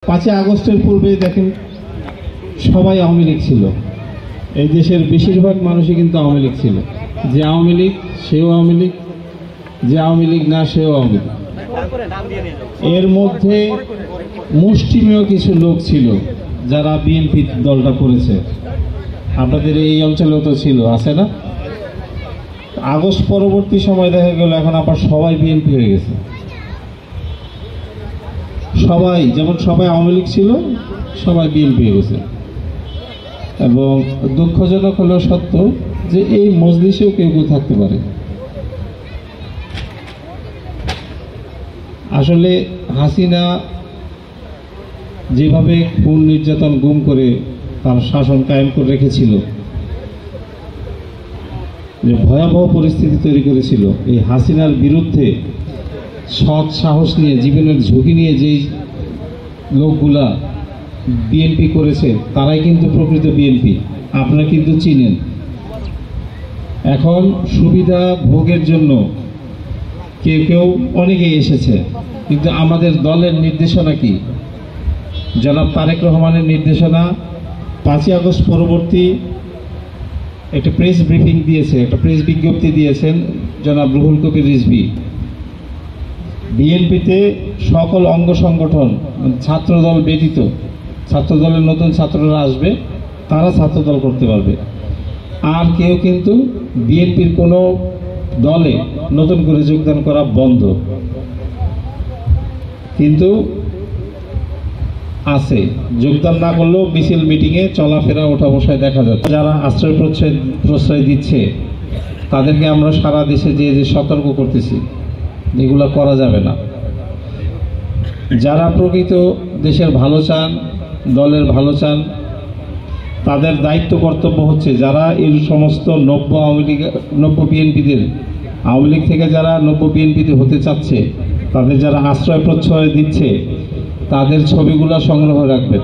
5 আগস্টের পূর্বে দেখেন সবাই আওয়ামী লীগ ছিল। এই দেশের বেশিরভাগ মানুষই কিন্তু আওয়ামী লীগ ছিল। যে আওয়ামী লীগ সেও আওয়ামী লীগ, যে আওয়ামী লীগ না সেও আওয়ামী লীগ। এর মধ্যে মুষ্টিমেয় কিছু লোক ছিল যারা বিএনপি দলটা করেছে। আপনাদের এই অঞ্চলেও তো ছিল, আছে না? আগস্ট পরবর্তী সময় দেখা গেল এখন আবার সবাই বিএনপি হয়ে গেছে। সবাই যেমন সবাই আওয়ামী লীগ ছিল, সবাই বিএনপি হয়ে গেছে। এবং দুঃখজনক হলেও সত্য যে এই মজলিসেও কেউ কেউ থাকতে পারে। আসলে হাসিনা যেভাবে খুন নির্যাতন গুম করে তার শাসন কায়েম করে রেখেছিল, যে ভয়াবহ পরিস্থিতি তৈরি করেছিল, এই হাসিনার বিরুদ্ধে সৎ সাহস নিয়ে জীবনের ঝুঁকি নিয়ে যেই লোকগুলা বিএনপি করেছে তারাই কিন্তু প্রকৃত বিএনপি। আপনারা কিন্তু চিনেন। এখন সুবিধা ভোগের জন্য কেউ কেউ অনেকেই এসেছে, কিন্তু আমাদের দলের নির্দেশনা কি? জনাব তারেক রহমানের নির্দেশনা 5 আগস্ট পরবর্তী একটা প্রেস ব্রিফিং দিয়েছে, একটা প্রেস বিজ্ঞপ্তি দিয়েছেন জনাব রুহুল কবির রিজভী। বিএনপিতে সকল অঙ্গ সংগঠন, ছাত্রদল ব্যতীত, ছাত্রদলের নতুন ছাত্ররা আসবে, তারা ছাত্রদল করতে পারবে। আর কেউ কিন্তু বিএনপির কোনো দলে নতুন করে যোগদান করা বন্ধ। কিন্তু আছে, যোগদান না করলেও মিছিল মিটিংয়ে চলাফেরা ওঠা বসায় দেখা যাচ্ছে। যারা আশ্রয় প্রশ্রয় দিচ্ছে তাদেরকে আমরা সারা দেশে যে সতর্ক করতেছি, এগুলো করা যাবে না। যারা প্রকৃত দেশের ভালো চান, দলের ভালো চান, তাদের দায়িত্ব কর্তব্য হচ্ছে যারা এই সমস্ত নব্য বিএনপিদের, আওয়ামী লীগ থেকে যারা নব্য বিএনপিতে হতে চাচ্ছে, তাদের যারা আশ্রয় প্রশ্রয় দিচ্ছে, তাদের ছবিগুলো সংগ্রহ রাখবেন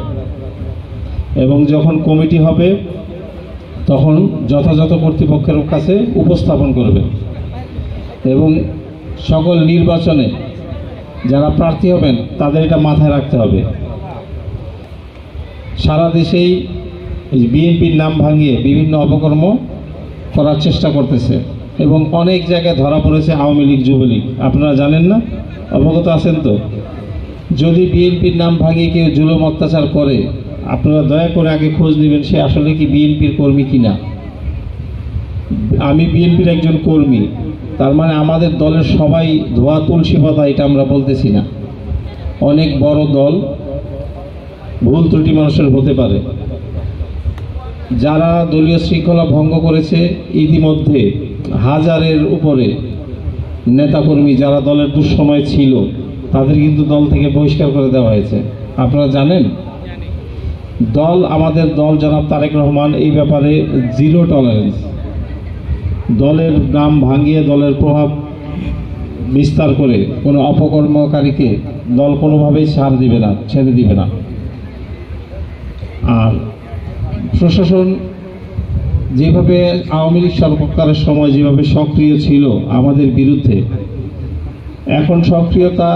এবং যখন কমিটি হবে তখন যথাযথ কর্তৃপক্ষের কাছে উপস্থাপন করবেন। এবং সকল নির্বাচনে যারা প্রার্থী হবেন তাদের এটা মাথায় রাখতে হবে। সারা দেশেই বিএনপির নাম ভাঙিয়ে বিভিন্ন অপকর্ম করার চেষ্টা করতেছে এবং অনেক জায়গায় ধরা পড়েছে আওয়ামী লীগ, যুবলীগ। আপনারা জানেন না? অবগত আছেন তো? যদি বিএনপির নাম ভাঙিয়ে কেউ জুলুম অত্যাচার করে, আপনারা দয়া করে আগে খোঁজ নেবেন সে আসলে কি বিএনপির কর্মী কিনা। আমি বিএনপির একজন কর্মী, তার মানে আমাদের দলের সবাই ধোয়া তুলসী পাতা, এটা আমরা বলতেছি না। অনেক বড় দল, ভুল ত্রুটি মানুষের হতে পারে। যারা দলীয় শৃঙ্খলা ভঙ্গ করেছে, ইতিমধ্যে হাজারের উপরে নেতাকর্মী যারা দলের দুঃসময় ছিল তাদের কিন্তু দল থেকে বহিষ্কার করে দেওয়া হয়েছে। আপনারা জানেন? দল, আমাদের দল, জনাব তারেক রহমান এই ব্যাপারে জিরো টলারেন্স। দলের নাম ভাঙিয়ে দলের প্রভাব বিস্তার করে কোনো অপকর্মকারীকে দল কোনোভাবেই ছাড় দিবে না, ছেড়ে দিবে না। আর প্রশাসন যেভাবে আওয়ামী লীগ সরকারের সময় যেভাবে সক্রিয় ছিল আমাদের বিরুদ্ধে, এখন সক্রিয়তা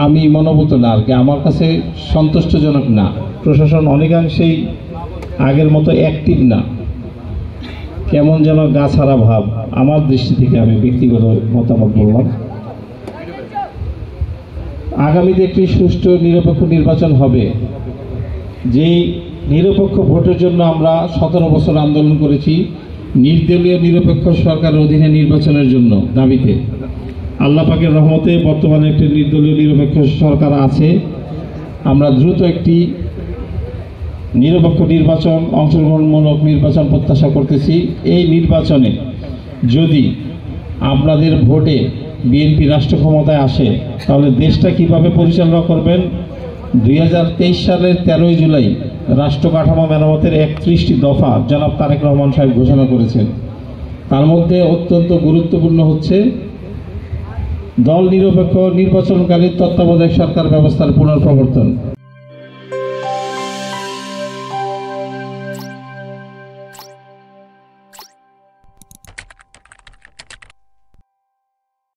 আমি মনোভূত না, আর কি আমার কাছে সন্তুষ্টজনক না। প্রশাসন অনেকাংশেই আগের মতো অ্যাক্টিভ না, কেমন যেন গা ছাড়া ভাব। আমার দৃষ্টি থেকে, আমি ব্যক্তিগত মতামত বললাম। আগামীতে একটি সুষ্ঠু নিরপেক্ষ নির্বাচন হবে। যেই নিরপেক্ষ ভোটের জন্য আমরা 17 বছর আন্দোলন করেছি, নির্দলীয় নিরপেক্ষ সরকারের অধীনে নির্বাচনের জন্য দাবিতে। আল্লাহ পাকের রহমতে বর্তমানে একটি নির্দলীয় নিরপেক্ষ সরকার আছে। আমরা দ্রুত একটি নিরপেক্ষ নির্বাচন, অংশগ্রহণমূলক নির্বাচন প্রত্যাশা করতেছি। এই নির্বাচনে যদি আপনাদের ভোটে বিএনপি রাষ্ট্র ক্ষমতায় আসে, তাহলে দেশটা কিভাবে পরিচালনা করবেন? 2023 সালের 13 জুলাই রাষ্ট্র কাঠামো মেরামতের 31টি দফা জনাব তারেক রহমান সাহেব ঘোষণা করেছেন। তার মধ্যে অত্যন্ত গুরুত্বপূর্ণ হচ্ছে দল নিরপেক্ষ নির্বাচনকারী তত্ত্বাবধায়ক সরকার ব্যবস্থার পুনঃপ্রবর্তন।